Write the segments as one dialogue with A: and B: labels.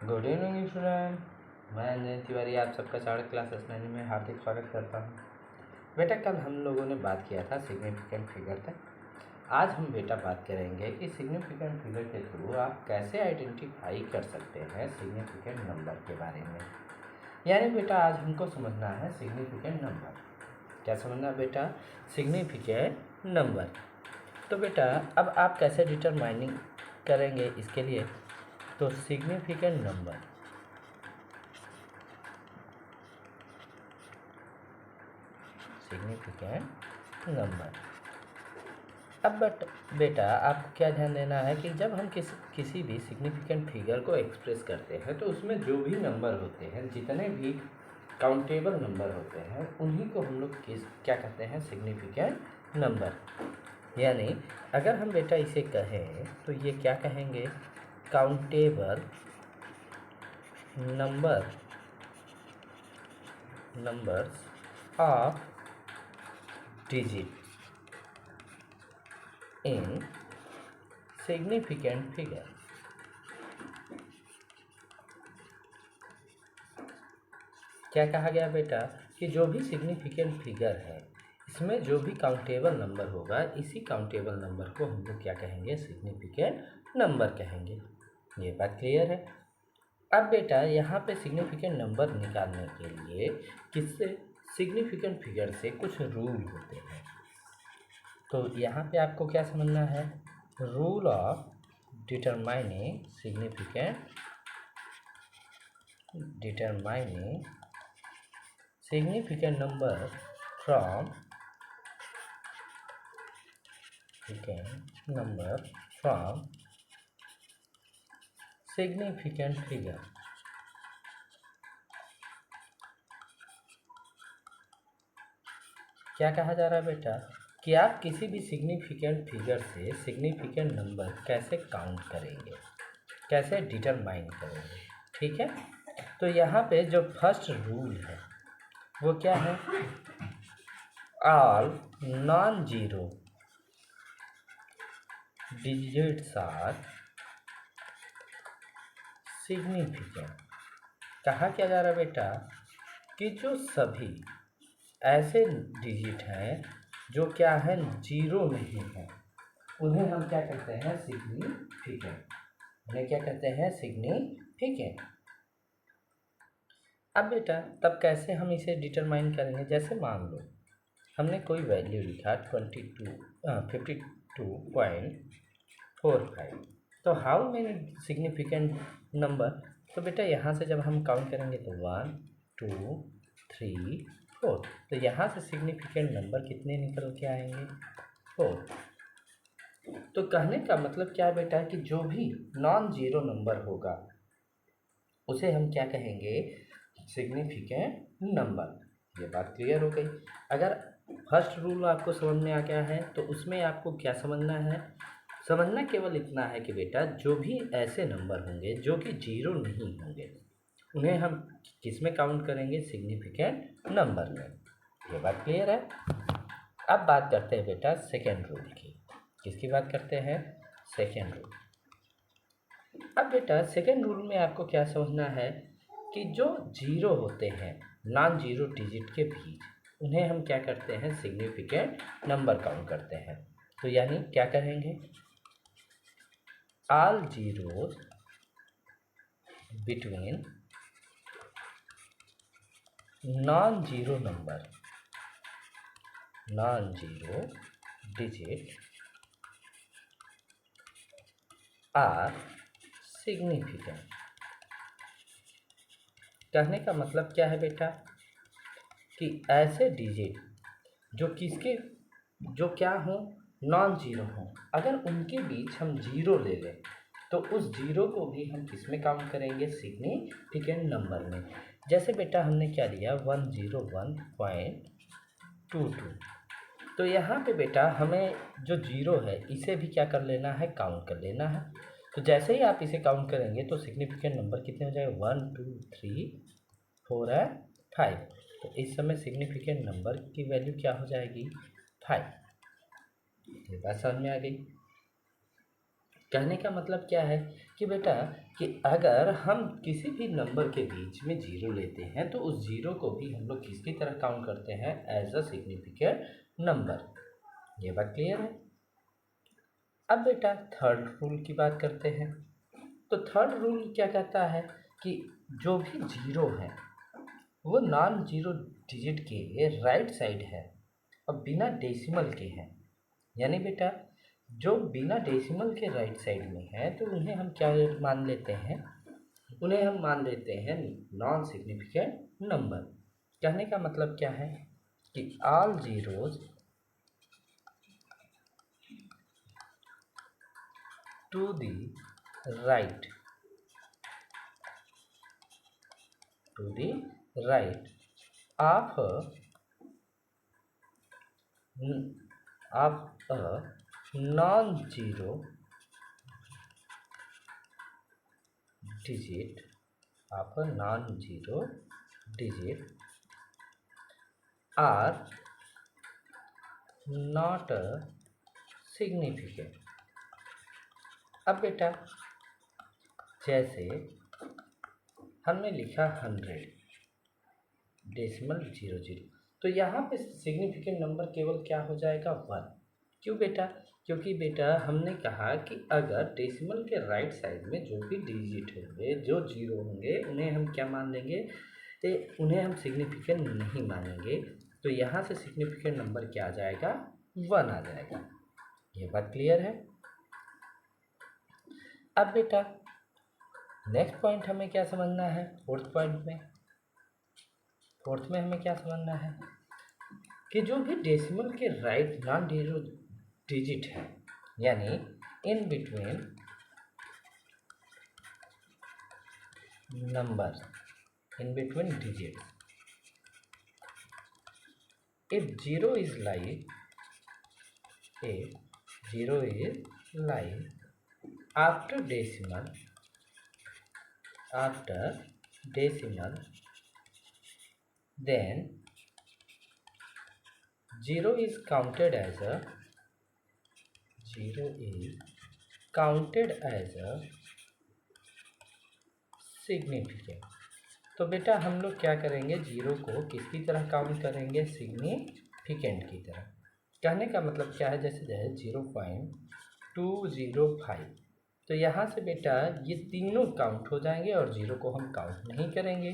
A: Good evening student. मैं अंजन तिवारी आप सबका चाणक्य क्लास स्टडी में हार्दिक स्वागत करता हूँ। बेटा कल हम लोगों ने बात किया था सिग्निफिकेंट फिगर तक। आज हम बेटा बात करेंगे कि सिग्निफिकेंट फिगर के थ्रू आप कैसे आइडेंटिफाई कर सकते हैं सिग्निफिकेंट नंबर के बारे में। यानी बेटा आज हमको समझना है सिग्निफिकेंट नंबर। क्या समझना है बेटा? Significant number. तो बेटा अब आप कैसे डिटरमाइनिंग करेंगे इसके लिए? तो सिग्निफिकेंट नंबर अब बेटा आपको क्या ध्यान देना है कि जब हम किसी भी सिग्निफिकेंट फिगर को एक्सप्रेस करते हैं तो उसमें जो भी नंबर होते हैं, जितने भी काउंटेबल नंबर होते हैं, उन्हीं को हम लोग क्या कहते हैं? Significant number. यानी अगर हम बेटा इसे कहें तो ये क्या कहेंगे? Countable numbers of digit in significant figure. क्या कहा गया बेटा कि जो भी सिग्निफिकेंट फिगर है इसमें जो भी काउंटेबल नंबर होगा, इसी काउंटेबल नंबर को हम लोग क्या कहेंगे? सिग्निफिकेंट नंबर कहेंगे। ये बात क्लियर है। अब बेटा यहाँ पे सिग्निफिकेंट नंबर निकालने के लिए किससे? सिग्निफिकेंट फिगर से कुछ रूल होते हैं। तो यहाँ पे आपको क्या समझना है? Rule of determining significant number from significant figure। क्या कहा जा रहा है बेटा कि आप किसी भी सिग्निफिकेंट फिगर से सिग्निफिकेंट नंबर कैसे काउंट करेंगे, कैसे डिटरमाइन करेंगे। ठीक है, तो यहाँ पे जो फर्स्ट रूल है वो क्या है? All non zero digits are significant. कहा क्या जा रहा है बेटा कि जो सभी ऐसे डिजिट हैं जो क्या है? जीरो नहीं है, उन्हें हम क्या कहते हैं? सिग्निफिकेंट। उन्हें क्या कहते हैं? सिग्निफिकेंट। अब बेटा तब कैसे हम इसे डिटरमाइन करेंगे? जैसे मान लो हमने कोई वैल्यू लिखा 52.45। तो हाउ मेनी सिग्निफिकेंट नंबर? तो बेटा यहाँ से जब हम काउंट करेंगे तो 1 2 3 4। तो यहाँ से सिग्निफिकेंट नंबर कितने निकल के आएंगे? 4। तो कहने का मतलब क्या है बेटा कि जो भी नॉन जीरो नंबर होगा उसे हम क्या कहेंगे? Significant number. ये बात क्लियर हो गई। अगर फर्स्ट रूल आपको समझ में आ गया है तो उसमें आपको क्या समझना है? समझना केवल इतना है कि बेटा जो भी ऐसे नंबर होंगे जो कि जीरो नहीं होंगे, उन्हें हम किस में काउंट करेंगे? सिग्निफिकेंट नंबर में। ये बात क्लियर है। अब बात करते हैं बेटा सेकेंड रूल की। किसकी बात करते हैं? Second rule. अब बेटा सेकेंड रूल में आपको क्या समझना है कि जो जीरो होते हैं नॉन जीरो डिजिट के बीच, उन्हें हम क्या करते हैं? सिग्निफिकेंट नंबर काउंट करते हैं। तो यानी क्या कहेंगे? All zeros between non zero digit are significant. कहने का मतलब क्या है बेटा कि ऐसे डिजिट जो क्या हो? नॉन जीरो हो, अगर उनके बीच हम जीरो ले लें तो उस जीरो को भी हम किस में काउंट करेंगे? सिग्निफिकेंट नंबर में। जैसे बेटा हमने क्या लिया? 101.22। तो यहाँ पे बेटा हमें जो जीरो है इसे भी क्या कर लेना है? काउंट कर लेना है। तो जैसे ही आप इसे काउंट करेंगे तो सिग्निफिकेंट नंबर कितने हो जाएगा? 1 2 3 4 है 5। तो इस समय सिग्निफिकेंट नंबर की वैल्यू क्या हो जाएगी? 5। ये बात समझ में आ गई। कहने का मतलब क्या है कि बेटा कि अगर हम किसी भी नंबर के बीच में जीरो लेते हैं तो उस जीरो को भी हम लोग किसकी तरह काउंट करते हैं, एज अ सिग्निफिकेंट नंबर। ये बात क्लियर है। अब बेटा थर्ड रूल की बात करते हैं। तो थर्ड रूल क्या कहता है कि जो भी जीरो है वो नॉन जीरो डिजिट के राइट साइड है और बिना डेसिमल के हैं। यानी बेटा जो बिना डेसिमल के राइट साइड में है तो उन्हें हम क्या मान लेते हैं, उन्हें हम मान लेते हैं नॉन सिग्निफिकेंट नंबर। कहने का मतलब क्या है कि all zeros to the right of a non-zero digit are not significant। अब बेटा जैसे हमने लिखा 100 डेसिमल 00, तो यहाँ पे सिग्निफिकेंट नंबर केवल क्या हो जाएगा, 1। क्यों बेटा, क्योंकि बेटा हमने कहा कि अगर डेसिमल के राइट साइड में जो भी डिजिट होंगे, जो जीरो होंगे, उन्हें हम क्या मान लेंगे, उन्हें हम सिग्निफिकेंट नहीं मानेंगे। तो यहाँ से सिग्निफिकेंट नंबर क्या आ जाएगा, 1 आ जाएगा। ये बात क्लियर है। अब बेटा नेक्स्ट पॉइंट हमें क्या समझना है, फोर्थ में हमें क्या समझना है कि जो भी डेसिमल के राइट नॉन जीरो डिजिट है, यानी in between number, in between digit, if zero is lying after decimal, then zero is counted as a significant। तो बेटा हम लोग क्या करेंगे, जीरो को किसकी तरह काउंट करेंगे, सिग्निफिकेंट की तरह। कहने का मतलब क्या है, जैसे 0.205, तो यहाँ से बेटा ये तीनों काउंट हो जाएंगे और जीरो को हम काउंट नहीं करेंगे।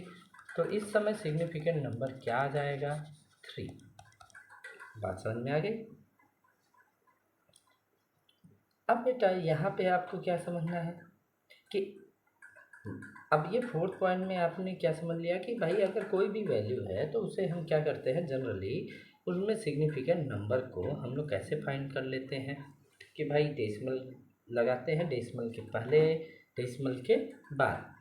A: तो इस समय सिग्निफिकेंट नंबर क्या आ जाएगा, 3। बात समझ में आ गई। अब बेटा यहाँ पे आपको क्या समझना है कि अब ये फोर्थ पॉइंट में आपने क्या समझ लिया कि भाई अगर कोई भी वैल्यू है तो उसे हम क्या करते हैं, जनरली उसमें सिग्निफिकेंट नंबर को हम लोग कैसे फाइंड कर लेते हैं कि भाई डेसिमल लगाते हैं, डेसिमल के पहले, डेसिमल के बाद।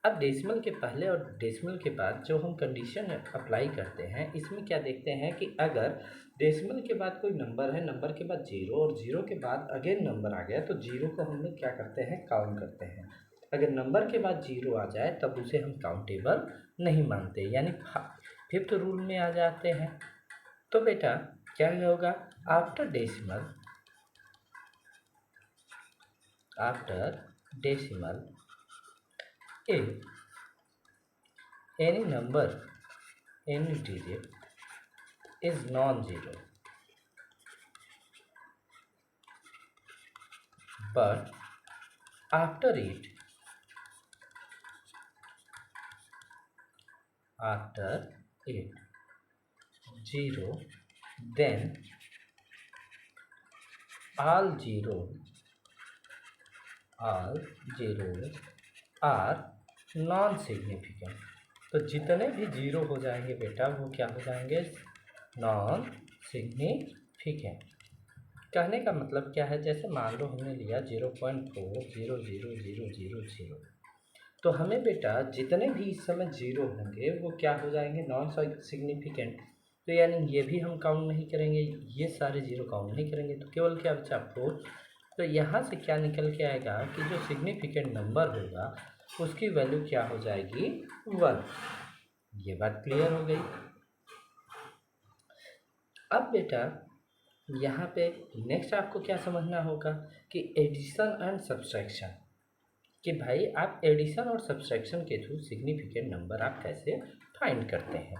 A: अब डेसिमल के पहले और डेसिमल के बाद जो हम कंडीशन अप्लाई करते हैं, इसमें क्या देखते हैं कि अगर डेसिमल के बाद कोई नंबर है, नंबर के बाद जीरो और जीरो के बाद अगेन नंबर आ गया, तो जीरो को हम लोग क्या करते हैं, काउंट करते हैं। अगर नंबर के बाद जीरो आ जाए तब उसे हम काउंटेबल नहीं मानते, यानी फिफ्थ रूल में आ जाते हैं। तो बेटा क्या होगा, after decimal if any number, any digit is non-zero but after it zero, then all zeros are non significant. तो जितने भी जीरो हो जाएंगे बेटा वो क्या हो जाएंगे, नॉन सिग्निफिकेंट। कहने का मतलब क्या है, जैसे मान लो हमने लिया 0.400000, तो हमें बेटा जितने भी इस समय जीरो होंगे वो क्या हो जाएंगे, नॉन सिग्निफिकेंट। तो यानी ये भी हम काउंट नहीं करेंगे, ये सारे जीरो काउंट नहीं करेंगे, तो केवल क्या बचा, 4। तो यहाँ से क्या निकल के आएगा कि जो सिग्निफिकेंट नंबर होगा उसकी वैल्यू क्या हो जाएगी, 1। ये बात क्लियर हो गई। अब बेटा यहाँ पे नेक्स्ट आपको क्या समझना होगा कि एडिशन एंड सब्सट्रैक्शन, कि भाई आप एडिशन और सब्सट्रैक्शन के थ्रू सिग्निफिकेंट नंबर आप कैसे फाइंड करते हैं।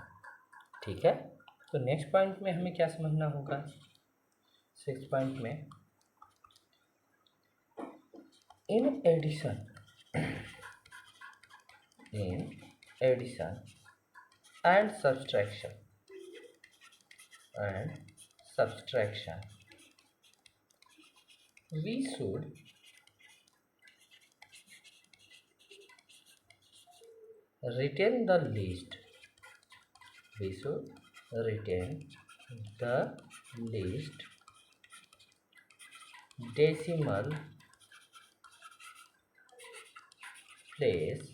A: ठीक है, तो नेक्स्ट पॉइंट में हमें क्या समझना होगा। 6 पॉइंट में in addition and subtraction we should retain the least decimal place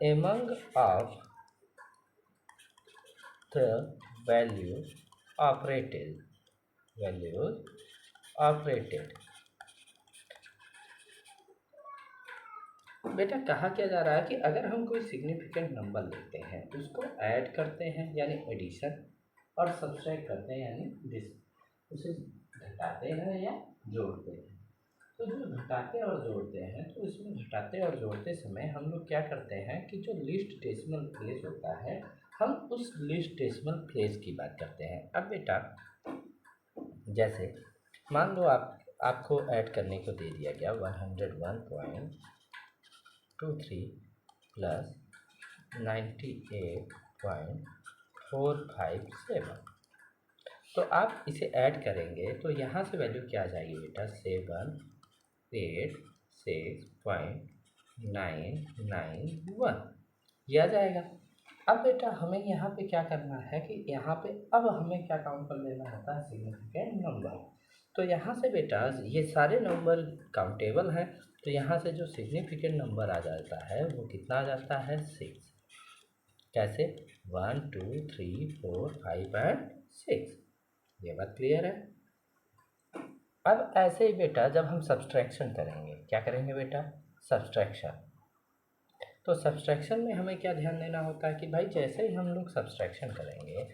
A: among of the values operated। बेटा कहा क्या जा रहा है कि अगर हम कोई सिग्निफिकेंट नंबर लेते हैं उसको ऐड करते हैं यानी एडिशन, और सब्सट्रैक्ट करते हैं यानी उसे घटाते हैं या जोड़ते हैं। तो जो घटाते और जोड़ते हैं तो इसमें घटाते और जोड़ते समय हम लोग क्या करते हैं कि जो लीस्ट डेसिमल प्लेस होता है हम उस लीस्ट डेसिमल प्लेस की बात करते हैं। अब बेटा जैसे मान लो आपको ऐड करने को दे दिया गया 101.23 प्लस 98.457। तो आप इसे ऐड करेंगे तो यहाँ से वैल्यू क्या आ जाएगी बेटा 786.991 ये आ जाएगा। अब बेटा हमें यहाँ पे क्या करना है कि यहाँ पे अब हमें क्या काउंट कर लेना होता है सिग्निफिकेंट नंबर। तो यहाँ से बेटा ये सारे नंबर काउंटेबल हैं, तो यहाँ से जो सिग्निफिकेंट नंबर आ जाता है वो कितना आ जाता है 6। कैसे 1 2 3 4 5 एंड 6। ये बात क्लियर है। अब ऐसे ही बेटा जब हम सब्सट्रैक्शन करेंगे, क्या करेंगे बेटा सब्सट्रैक्शन, तो सब्सट्रैक्शन में हमें क्या ध्यान देना होता है कि भाई जैसे ही हम लोग सब्सट्रैक्शन करेंगे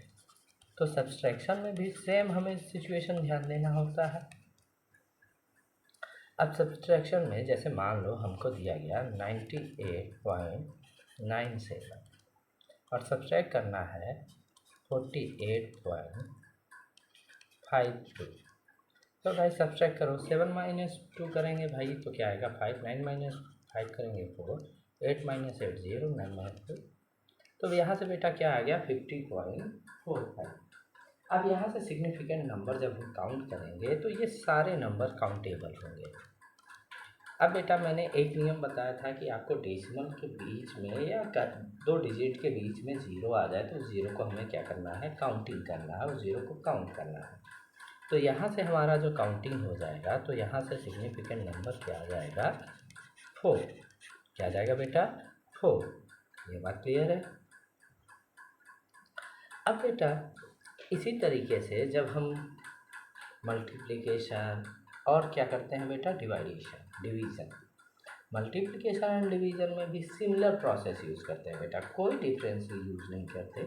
A: तो सब्सट्रैक्शन में भी सेम हमें सिचुएशन ध्यान देना होता है। अब सब्सट्रैक्शन में जैसे मान लो हमको दिया गया 98.97 और सब्सट्रैक्ट करना है 48.52। तो भाई सब्सट्रैक्ट करो 7 - 2 करेंगे भाई तो क्या आएगा 5, 9 - 5 करेंगे 4, 8 - 8 0, 9 - 2। तो यहाँ से बेटा क्या आ गया 50.45। अब यहाँ से सिग्निफिकेंट नंबर जब हम काउंट करेंगे तो ये सारे नंबर काउंटेबल होंगे। अब बेटा मैंने एक नियम बताया था कि आपको डेसिमल के बीच में या 2 डिजिट के बीच में ज़ीरो आ जाए तो ज़ीरो को हमें क्या करना है काउंटिंग करना है और ज़ीरो को काउंट करना है। तो यहाँ से हमारा जो काउंटिंग हो जाएगा तो यहाँ से सिग्निफिकेंट नंबर क्या आ जाएगा 4। क्या आ जाएगा बेटा 4। ये बात क्लियर है। अब बेटा इसी तरीके से जब हम मल्टीप्लिकेशन और क्या करते हैं बेटा डिवीज़न, मल्टीप्लिकेशन एंड डिवीज़न में भी सिमिलर प्रोसेस यूज़ करते हैं बेटा, कोई डिफरेंस यूज़ नहीं करते।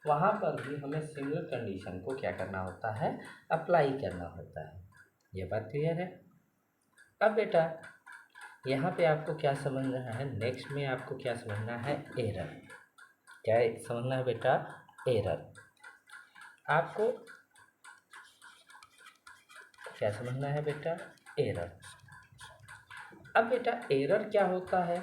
A: वहाँ पर भी हमें सिमिलर कंडीशन को क्या करना होता है अप्लाई करना होता है। ये बात क्लियर है। अब बेटा यहाँ पे आपको क्या समझना है, नेक्स्ट में आपको क्या समझना है एरर। क्या समझना है बेटा एरर। आपको क्या समझना है बेटा एरर। अब बेटा एरर क्या होता है,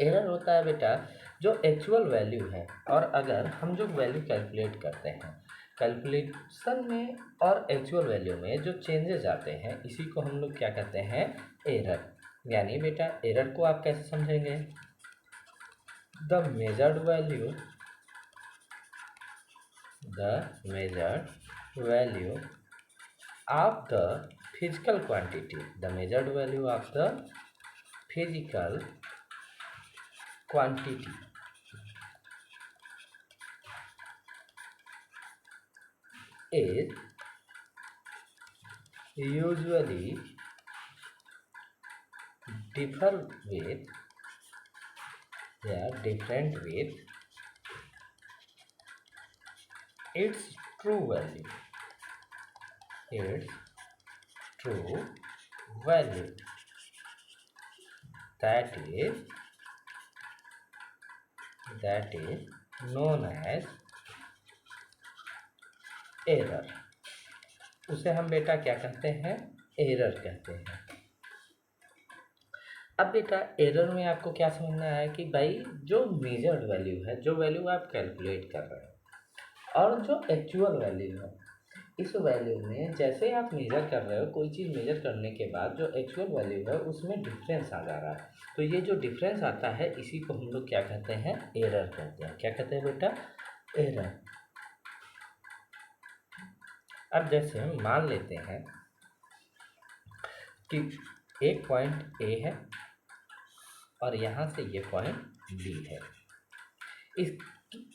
A: एरर होता है बेटा जो एक्चुअल वैल्यू है और अगर हम जो वैल्यू कैलकुलेट करते हैं कैलकुलेशन में और एक्चुअल वैल्यू में जो चेंजेस आते हैं इसी को हम लोग क्या कहते हैं एरर। यानी बेटा एरर को आप कैसे समझेंगे, the measured value of the physical quantity, the measured value of the physical quantity is usually different with its true value। its true value, that is known as error. उसे हम बेटा क्या कहते हैं, एरर कहते हैं। अब बेटा एरर में आपको क्या समझना है कि भाई जो मेजर्ड वैल्यू है, जो वैल्यू आप कैलकुलेट कर रहे हो और जो एक्चुअल वैल्यू है, इस वैल्यू में जैसे आप मेजर कर रहे हो, कोई चीज़ मेजर करने के बाद जो एक्चुअल वैल्यू है उसमें डिफरेंस आ जा रहा है, तो ये जो डिफरेंस आता है इसी को हम लोग क्या कहते हैं, एरर कहते हैं। क्या कहते हैं बेटा, एरर। अब जैसे हम मान लेते हैं कि एक पॉइंट ए है और यहाँ से ये पॉइंट बी है।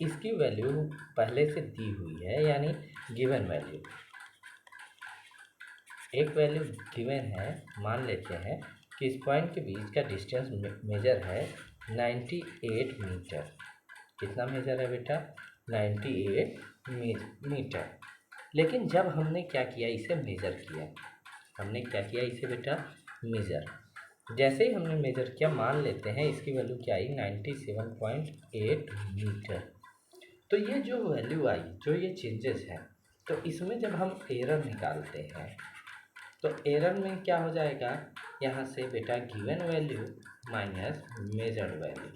A: इसकी वैल्यू पहले से दी हुई है, यानी गिवन वैल्यू, एक वैल्यू गिवन है। मान लेते हैं कि इस पॉइंट के बीच का डिस्टेंस मेजर है 98 मीटर। कितना मेजर है बेटा, 98 मीटर। लेकिन जब हमने क्या किया, इसे मेजर किया, हमने क्या किया, इसे बेटा मेजर, जैसे ही हमने मेजर किया, मान लेते हैं इसकी वैल्यू क्या आई, 97.8 मीटर। तो ये जो वैल्यू आई, जो ये चेंजेस हैं, तो इसमें जब हम एरर निकालते हैं तो एरर में क्या हो जाएगा, यहाँ से बेटा given value minus measured value.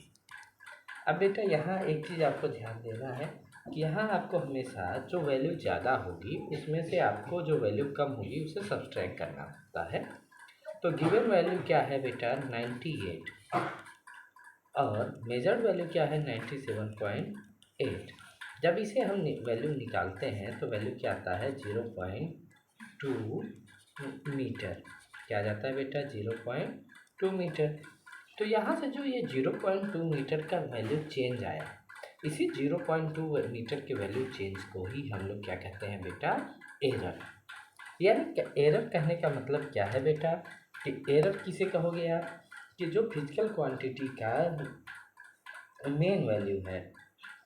A: अब बेटा यहाँ एक चीज़ आपको ध्यान देना है कि यहाँ आपको हमेशा जो वैल्यू ज़्यादा होगी उसमें से आपको जो वैल्यू कम होगी उसे सब्सट्रैक्ट करना होता है। तो गिवन वैल्यू क्या है बेटा, 98 और मेजर्ड वैल्यू क्या है, 97.8। जब इसे हम वैल्यू निकालते हैं तो वैल्यू क्या आता है, 0.2 मीटर। क्या जाता है बेटा, 0.2 मीटर। तो यहाँ से जो ये 0.2 मीटर का वैल्यू चेंज आया, इसी 0.2 मीटर के वैल्यू चेंज को ही हम लोग क्या कहते हैं बेटा, एरर। यानी एरर कहने का मतलब क्या है बेटा, कि एरर किसे कहोगे आप, कि जो फिजिकल क्वांटिटी का मेन वैल्यू है,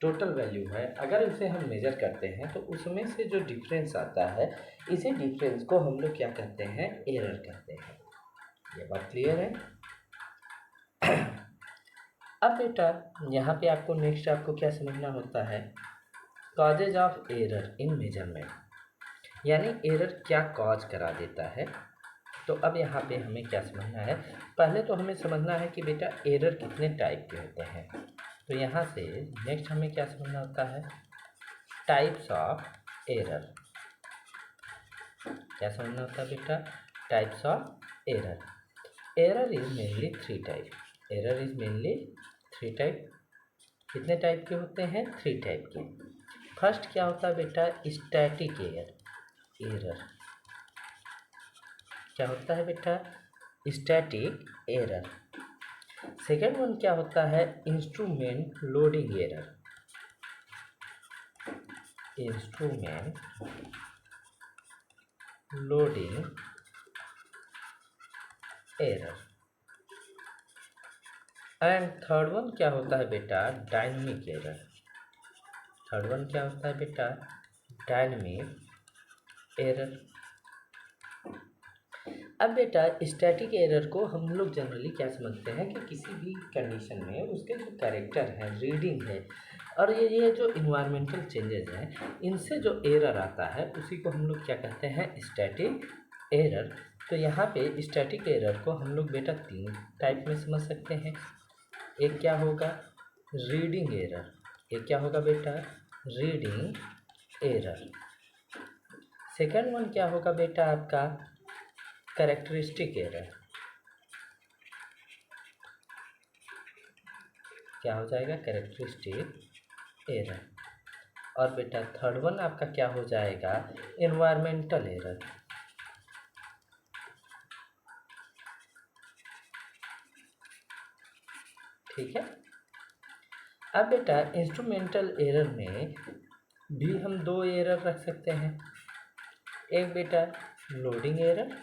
A: टोटल वैल्यू है, अगर उसे हम मेजर करते हैं तो उसमें से जो डिफरेंस आता है, इसी डिफरेंस को हम लोग क्या कहते हैं, एरर कहते हैं। ये बात क्लियर है। अब बेटा यहाँ पे आपको नेक्स्ट आपको क्या समझना होता है, causes of error in measurement, यानी एरर क्या कॉज करा देता है। तो अब यहाँ पे हमें क्या समझना है, पहले तो हमें समझना है कि बेटा एरर कितने टाइप के होते हैं। तो यहाँ से नेक्स्ट हमें क्या समझना होता है, टाइप्स ऑफ एरर। क्या समझना होता है बेटा, types of error. Error is mainly 3 type. Error is mainly 3 type. कितने टाइप के होते हैं, 3 टाइप के। फर्स्ट क्या होता है बेटा, स्टैटिक एरर। क्या होता है बेटा, स्टैटिक एरर। सेकेंड वन क्या होता है, instrument loading error. Instrument loading error. And third one क्या होता है बेटा, डायनेमिक एरर। थर्ड वन क्या होता है बेटा, डायनेमिक एरर। अब बेटा स्टैटिक एरर को हम लोग जनरली क्या समझते हैं कि किसी भी कंडीशन में उसके जो कैरेक्टर है, रीडिंग है, और ये जो इन्वायरमेंटल चेंजेस हैं, इनसे जो एरर आता है उसी को हम लोग क्या कहते हैं, स्टैटिक एरर। तो यहाँ पे स्टैटिक एरर को हम लोग बेटा 3 टाइप में समझ सकते हैं। एक क्या होगा, रीडिंग एरर। एक क्या होगा बेटा, रीडिंग एरर। सेकेंड वन क्या होगा बेटा आपका, कैरेक्टरिस्टिक एरर। क्या हो जाएगा, कैरेक्टरिस्टिक एरर। और बेटा थर्ड वन आपका क्या हो जाएगा, एनवायरमेंटल एरर। ठीक है। अब बेटा इंस्ट्रूमेंटल एरर में भी हम 2 एरर रख सकते हैं। एक बेटा लोडिंग एरर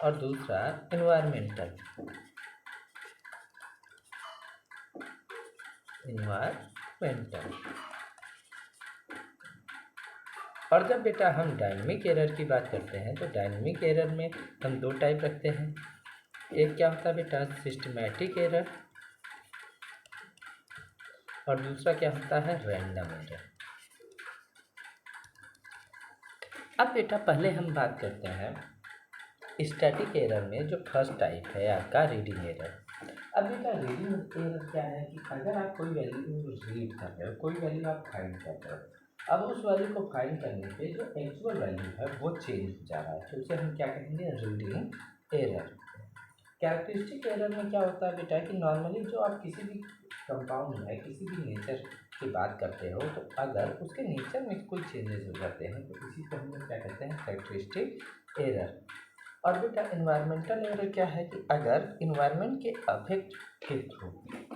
A: और दूसरा एनवायरमेंटल और जब बेटा हम डायनेमिक एरर की बात करते हैं तो डायनेमिक एरर में हम दो टाइप रखते हैं। एक क्या होता है बेटा, सिस्टमैटिक एरर, और दूसरा क्या होता है, रैंडम एरर। अब बेटा पहले हम बात करते हैं स्टैटिक एरर में जो फर्स्ट टाइप है आपका रीडिंग एरर। अब बेटा रीडिंग एरर क्या है कि अगर आप कोई वैल्यू रीड कर रहे हो, कोई वैल्यू आप फाइंड कर रहे हो, अब उस वैल्यू को फाइंड करने पे जो एक्चुअल वैल्यू है वो चेंज हो जा रहा है, तो उसे हम क्या कहेंगे, रीडिंग एरर। कैरेक्टरिस्टिक एरर में क्या होता है बेटा कि नॉर्मली जो आप किसी भी कंपाउंड में किसी भी नेचर की बात करते हो, तो अगर उसके नेचर में कोई चेंजेस हो जाते हैं तो इसी को हम लोग क्या कहते हैं, कैरेक्टरिस्टिक एरर। और बेटा इन्वायरमेंटल एरर क्या है कि अगर इन्वायरमेंट के अफेक्ट के थ्रू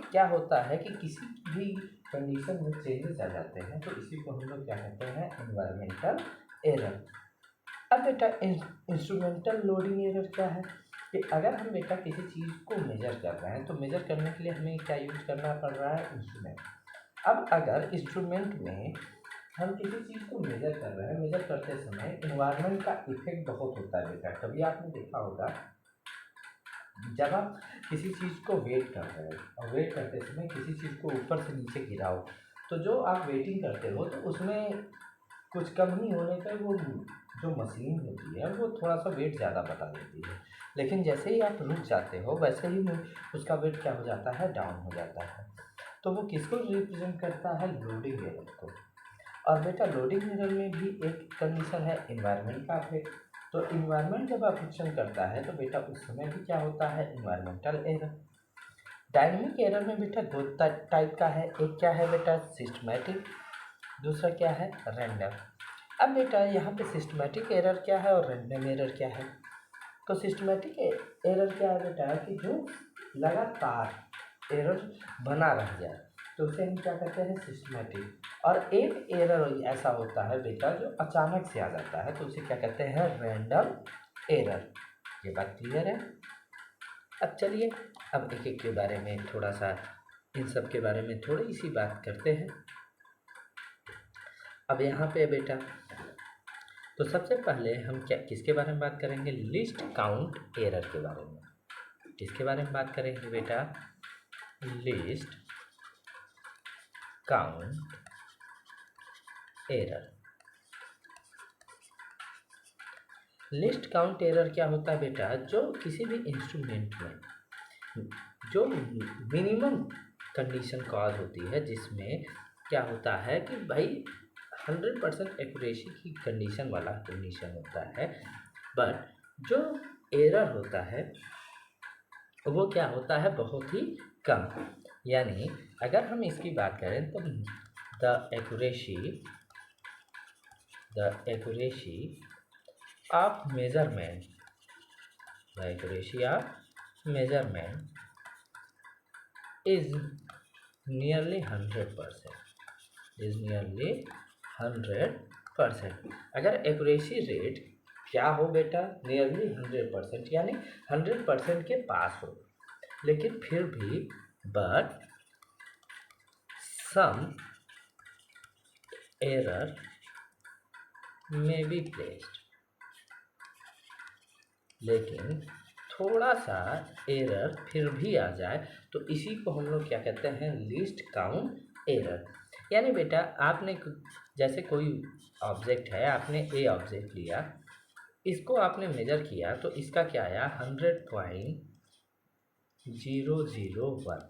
A: क्या होता है कि किसी भी कंडीशन में चेंजेस आ जाते हैं, तो इसी को हम लोग क्या कहते हैं, इन्वायरमेंटल एरर। अब बेटा इंस्ट्रूमेंटल लोडिंग एरर क्या है कि अगर हम बेटा किसी चीज़ को मेजर कर रहे हैं तो मेजर करने के लिए हमें क्या यूज करना पड़ रहा है, इंस्ट्रूमेंट। अब अगर इंस्ट्रूमेंट में हम किसी चीज़ को मेजर कर रहे हैं, मेजर करते समय इन्वायरमेंट का इफेक्ट बहुत होता है बेटा। कभी आपने देखा होगा जब आप किसी चीज़ को वेट कर रहे हो और वेट करते समय किसी चीज़ को ऊपर से नीचे गिराओ, तो जो आप वेटिंग करते हो तो उसमें कुछ कम नहीं होने पर वो जो मशीन होती है वो थोड़ा सा वेट ज़्यादा बता देती है, लेकिन जैसे ही आप रुक जाते हो वैसे ही उसका वेट क्या हो जाता है, डाउन हो जाता है। तो वो किसको रिप्रेजेंट करता है, लोडिंग एरर को। और बेटा लोडिंग एरर में भी एक कंडीशन है इन्वायरमेंट का अफेक्ट। तो इन्वायरमेंट जब अफेक्शन करता है तो बेटा उस समय भी क्या होता है, इन्वायरमेंटल एरर। डायनेमिक एरर में बेटा दो टाइप का है, एक क्या है बेटा, सिस्टमैटिक, दूसरा क्या है, रैंडम। अब बेटा यहाँ पे सिस्टमैटिक एरर क्या है और रैंडम एरर क्या है। तो सिस्टमैटिक एरर क्या है बेटा कि जो लगातार एरर बना रह जाए तो उसे हम क्या कहते हैं, सिस्टमैटिक। और एक एरर ऐसा होता है बेटा जो अचानक से आ जाता है तो उसे क्या कहते हैं, रैंडम एरर। ये बात क्लियर है। अब चलिए अब एक एक के बारे में थोड़ा सा, इन सब के बारे में थोड़ी सी बात करते हैं। अब यहाँ पे बेटा तो सबसे पहले हम क्या किसके बारे में बात करेंगे, लिस्ट काउंट एरर के बारे में। किसके बारे में बात करेंगे बेटा, list count error. List count error क्या होता है बेटा, जो किसी भी इंस्ट्रूमेंट में जो मिनिमम कंडीशन कॉज होती है, जिसमें क्या होता है कि भाई 100% एक्यूरेसी की कंडीशन वाला कंडीशन होता है, बट जो एरर होता है वो क्या होता है, बहुत ही कम। यानी अगर हम इसकी बात करें तो the accuracy of measurement, the accuracy of measurement is nearly 100%, is nearly 100%। अगर एक्यूरेसी रेट क्या हो बेटा, नियरली 100%, यानी 100% के पास हो, लेकिन फिर भी बट सम एरर में बी प्लेस्ड, लेकिन थोड़ा सा एरर फिर भी आ जाए तो इसी को हम लोग क्या कहते हैं, लिस्ट काउंट एरर। यानी बेटा आपने जैसे कोई ऑब्जेक्ट है, आपने ए ऑब्जेक्ट लिया, इसको आपने मेजर किया तो इसका क्या आया, 100.001।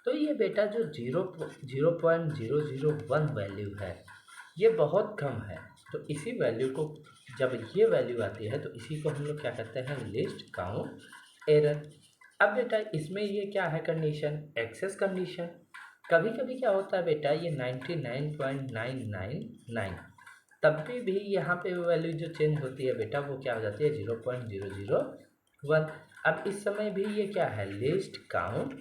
A: तो ये बेटा जो 0.001 वैल्यू है ये बहुत कम है। तो इसी वैल्यू को जब ये वैल्यू आती है तो इसी को हम लोग क्या कहते हैं, लिस्ट काउंट एरर। अब बेटा इसमें ये क्या है, कंडीशन, एक्सेस कंडीशन। कभी कभी क्या होता है बेटा, ये 99.999, तब भी यहाँ पे वैल्यू जो चेंज होती है बेटा वो क्या हो जाती है, 0.001। अब इस समय भी ये क्या है, list count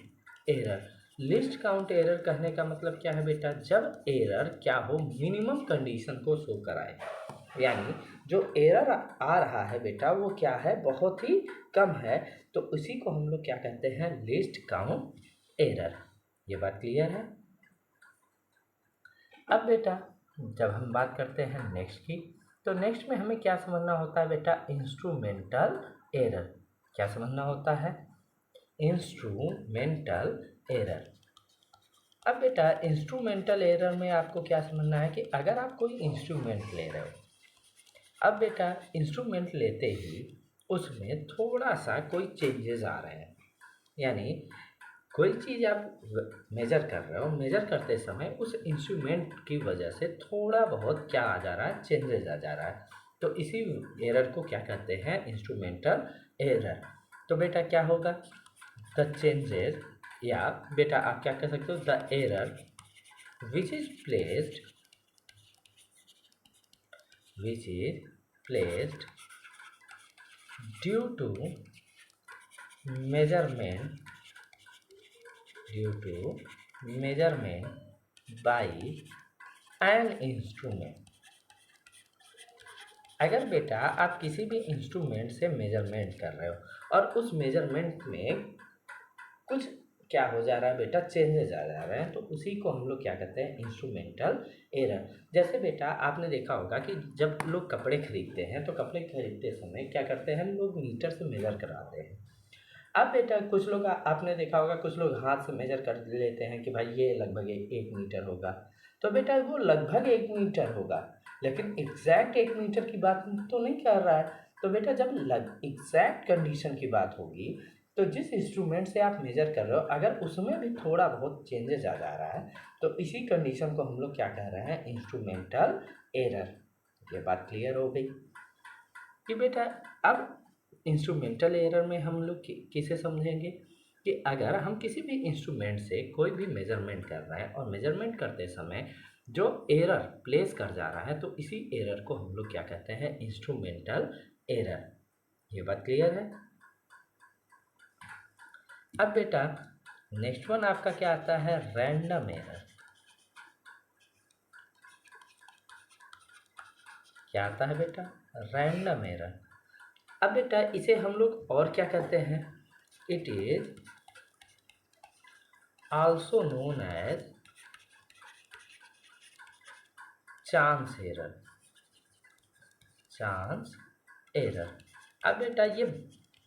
A: error. List count error कहने का मतलब क्या है बेटा, जब एरर क्या हो, मिनिमम कंडीशन को शो कराए, यानी जो एरर आ रहा है बेटा वो क्या है, बहुत ही कम है, तो उसी को हम लोग क्या कहते हैं, लिस्ट काउंट एरर। ये बात क्लियर है। अब बेटा जब हम बात करते हैं नेक्स्ट की, तो नेक्स्ट में हमें क्या समझना होता है बेटा, इंस्ट्रूमेंटल एरर। क्या समझना होता है, इंस्ट्रूमेंटल एरर। अब बेटा इंस्ट्रूमेंटल एरर में आपको क्या समझना है कि अगर आप कोई इंस्ट्रूमेंट ले रहे हो, अब बेटा इंस्ट्रूमेंट लेते ही उसमें थोड़ा सा कोई चेंजेस आ रहे हैं, यानी कोई चीज़ आप मेजर कर रहे हो, मेजर करते समय उस इंस्ट्रूमेंट की वजह से थोड़ा बहुत क्या आ जा रहा है, चेंजेस आ जा रहा है, तो इसी एरर को क्या कहते हैं, इंस्ट्रूमेंटल एरर। तो बेटा क्या होगा, द चेंजेस, या बेटा आप क्या कह सकते हो, the error which is placed due to measurement by an instrument। अगर बेटा आप किसी भी इंस्ट्रूमेंट से मेजरमेंट कर रहे हो और उस मेजरमेंट में कुछ क्या हो जा रहा है बेटा, चेंजेस आ जा रहे हैं, तो उसी को हम लोग क्या कहते हैं, इंस्ट्रूमेंटल एरर। जैसे बेटा आपने देखा होगा कि जब लोग कपड़े खरीदते हैं तो कपड़े खरीदते समय क्या करते हैं, लोग मीटर से मेजर कराते हैं। अब बेटा कुछ लोग आपने देखा होगा, कुछ लोग हाथ से मेजर कर लेते हैं कि भाई ये लगभग 1 मीटर होगा, तो बेटा वो लगभग 1 मीटर होगा, लेकिन एग्जैक्ट 1 मीटर की बात तो नहीं कर रहा है। तो बेटा जब एग्जैक्ट कंडीशन की बात होगी, तो जिस इंस्ट्रूमेंट से आप मेजर कर रहे हो अगर उसमें भी थोड़ा बहुत चेंजेस आ जा रहा है, तो इसी कंडीशन को हम लोग क्या कह रहे हैं, इंस्ट्रूमेंटल एरर। ये बात क्लियर हो गई कि बेटा अब इंस्ट्रूमेंटल एरर में हम लोग किसे समझेंगे कि अगर हम किसी भी इंस्ट्रूमेंट से कोई भी मेजरमेंट कर रहे हैं और मेजरमेंट करते समय जो एरर प्लेस कर जा रहा है, तो इसी एरर को हम लोग क्या कहते हैं, इंस्ट्रूमेंटल एरर। ये बात क्लियर है। अब बेटा नेक्स्ट वन आपका क्या आता है, रैंडम एरर। क्या आता है बेटा, रैंडम एरर। अब बेटा इसे हम लोग और क्या कहते हैं, it is also known as chance error. Chance error. अब बेटा ये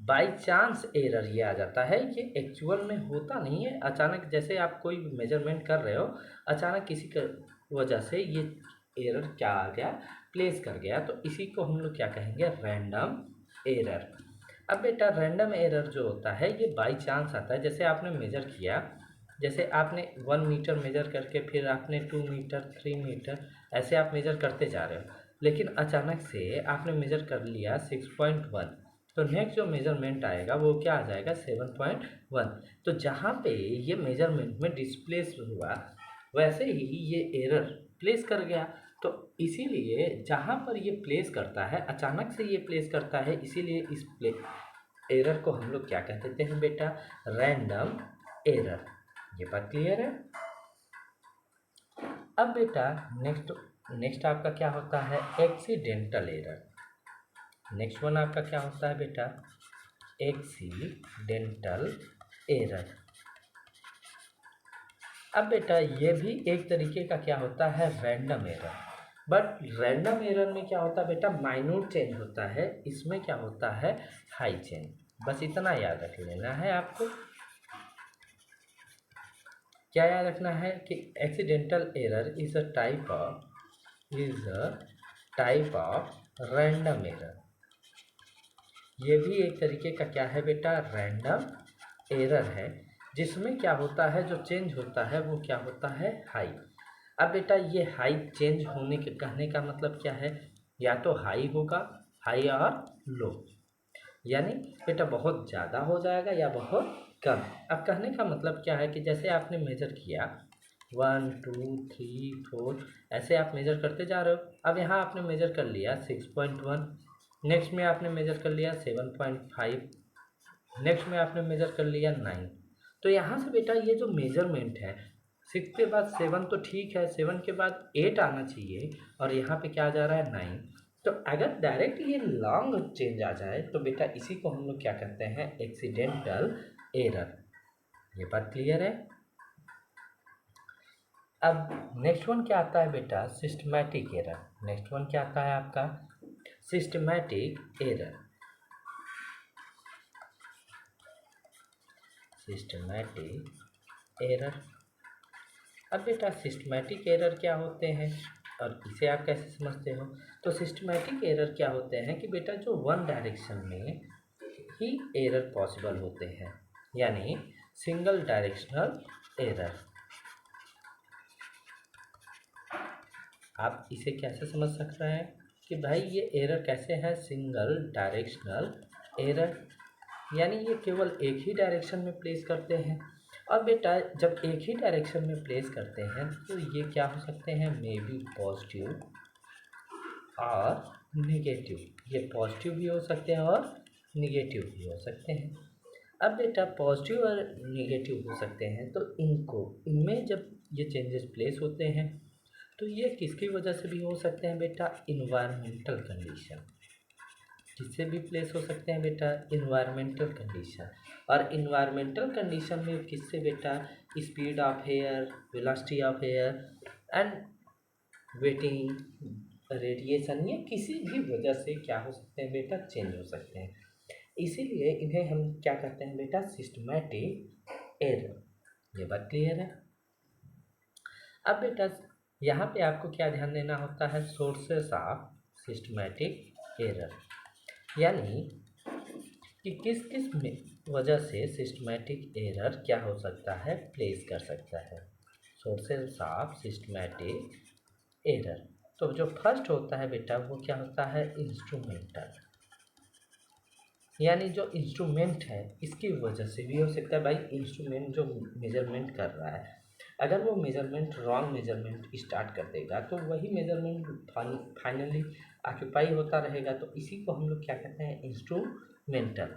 A: बाय चांस एरर ये आ जाता है, ये एक्चुअल में होता नहीं है, अचानक जैसे आप कोई मेजरमेंट कर रहे हो, अचानक किसी का वजह से ये एरर क्या आ गया, प्लेस कर गया, तो इसी को हम लोग क्या कहेंगे, रैंडम एरर। अब बेटा रैंडम एरर जो होता है ये बाय चांस आता है, जैसे आपने मेजर किया, जैसे आपने 1 मीटर मेजर करके फिर आपने 2 मीटर 3 मीटर ऐसे आप मेजर करते जा रहे हो, लेकिन अचानक से आपने मेजर कर लिया 6.1, तो नेक्स्ट जो मेजरमेंट आएगा वो क्या आ जाएगा, 7.1। तो जहाँ पे ये मेजरमेंट में डिस्प्लेस हुआ वैसे ही ये एरर प्लेस कर गया, तो इसीलिए जहाँ पर ये प्लेस करता है, अचानक से ये प्लेस करता है, इसीलिए इस एरर को हम लोग क्या कह देते हैं बेटा, रैंडम एरर। ये बात क्लियर है। अब बेटा नेक्स्ट आपका क्या होता है, एक्सीडेंटल एरर। नेक्स्ट वन आपका क्या होता है बेटा, एक्सीडेंटल एरर। अब बेटा ये भी एक तरीके का क्या होता है, random error, but random error में क्या होता है बेटा, माइन्यूट चेंज होता है, इसमें क्या होता है, हाई चेंज। बस इतना याद रख लेना है आपको। क्या याद रखना है कि accidental error is a type of random error. ये भी एक तरीके का क्या है बेटा, रैंडम एरर है, जिसमें क्या होता है, जो चेंज होता है वो क्या होता है, हाई। अब बेटा ये हाई चेंज होने के कहने का मतलब क्या है, या तो हाई होगा, हाई और लो, यानी बेटा बहुत ज़्यादा हो जाएगा या बहुत कम। अब कहने का मतलब क्या है कि जैसे आपने मेजर किया 1 2 3 4 ऐसे आप मेजर करते जा रहे हो, अब यहाँ आपने मेजर कर लिया 6.1, नेक्स्ट में आपने मेजर कर लिया 7.5, नेक्स्ट में आपने मेजर कर लिया 9। तो यहाँ से बेटा ये जो मेजरमेंट है, 6 के बाद 7 तो ठीक है, 7 के बाद 8 आना चाहिए, और यहाँ पे क्या आ जा रहा है, 9। तो अगर डायरेक्ट ये लॉन्ग चेंज आ जाए तो बेटा इसी को हम लोग क्या कहते हैं, एक्सीडेंटल एरर। ये बात क्लियर है। अब नेक्स्ट वन क्या आता है बेटा, सिस्टमैटिक एरर। नेक्स्ट वन क्या आता है आपका, सिस्टमैटिक एरर। Systematic error. अब बेटा सिस्टमैटिक एरर क्या होते हैं और इसे आप कैसे समझते हो? तो सिस्टमैटिक एरर क्या होते हैं कि बेटा जो वन डायरेक्शन में ही एरर पॉसिबल होते हैं, यानी सिंगल डायरेक्शनल एरर। आप इसे कैसे समझ सकते हैं कि भाई ये एरर कैसे है, सिंगल डायरेक्शनल एरर, यानी ये केवल एक ही डायरेक्शन में प्लेस करते हैं। अब बेटा जब एक ही डायरेक्शन में प्लेस करते हैं तो ये क्या हो सकते हैं, मे बी पॉजिटिव और निगेटिव। ये पॉजिटिव भी हो सकते हैं और निगेटिव भी हो सकते हैं। अब बेटा पॉजिटिव और निगेटिव हो सकते हैं तो इनमें जब ये चेंजेस प्लेस होते हैं तो ये किसकी वजह से भी हो सकते हैं बेटा, इन्वायरमेंटल कंडीशन। किससे भी प्लेस हो सकते हैं बेटा, इन्वायरमेंटल कंडीशन। और इन्वायरमेंटल कंडीशन में किससे बेटा, speed of air, velocity of air and waiting, radiation, ये किसी भी वजह से क्या हो सकते हैं बेटा, चेंज हो सकते हैं। इसीलिए इन्हें हम क्या कहते हैं बेटा, सिस्टमैटिक एरर। ये बात क्लियर है? अब बेटा यहाँ पे आपको क्या ध्यान देना होता है, सोर्सेस ऑफ सिस्टमैटिक एरर, यानी कि किस किस वजह से सिस्टमैटिक एरर क्या हो सकता है, प्लेस कर सकता है। Sources of systematic error. तो जो फर्स्ट होता है बेटा वो क्या होता है, इंस्ट्रूमेंटल, यानी जो इंस्ट्रूमेंट है इसकी वजह से भी हो सकता है। भाई इंस्ट्रूमेंट जो मेजरमेंट कर रहा है, अगर वो मेजरमेंट रॉन्ग मेजरमेंट स्टार्ट कर देगा तो वही मेजरमेंट फाइनली ऑक्यूपाई होता रहेगा, तो इसी को हम लोग क्या कहते हैं, इंस्ट्रूमेंटल।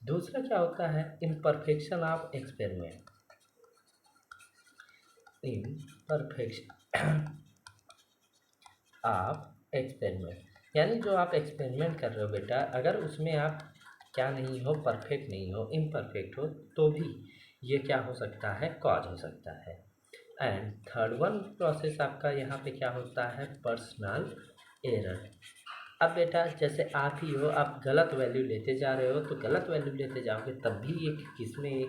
A: दूसरा क्या होता है, imperfection of experiment. Imperfection of experiment, यानी जो आप एक्सपेरिमेंट कर रहे हो बेटा, अगर उसमें आप क्या नहीं हो, परफेक्ट नहीं हो, इम्परफेक्ट हो, तो भी ये क्या हो सकता है, कॉज हो सकता है। एंड थर्ड वन प्रोसेस आपका यहाँ पे क्या होता है, पर्सनल एरर। अब बेटा जैसे आप ही हो, आप गलत वैल्यू लेते जा रहे हो, तो गलत वैल्यू लेते जाओगे तब भी ये किस में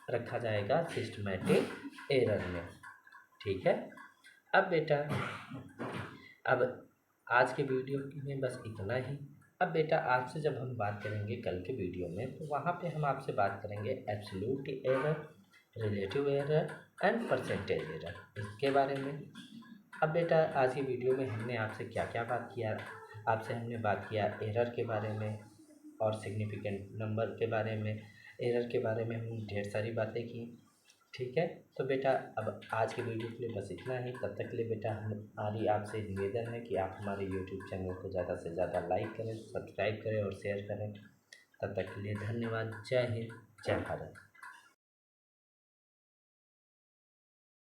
A: रखा जाएगा, सिस्टमैटिक एरर में। ठीक है? अब बेटा अब आज के वीडियो में बस इतना ही। अब बेटा आपसे जब हम बात करेंगे कल के वीडियो में, तो वहाँ पे हम आपसे बात करेंगे absolute error, relative error and percentage error, इसके बारे में। अब बेटा आज की वीडियो में हमने आपसे क्या क्या बात किया, आपसे हमने बात किया एरर के बारे में और सिग्निफिकेंट नंबर के बारे में। एरर के बारे में हमने ढेर सारी बातें की। ठीक है? तो बेटा अब आज के वीडियो के लिए बस इतना ही। तब तक के लिए बेटा हमारी आपसे निवेदन है कि आप हमारे यूट्यूब चैनल को ज़्यादा से ज़्यादा लाइक करें, सब्सक्राइब करें और शेयर करें। तब तक के लिए धन्यवाद। जय हिंद, जय भारत।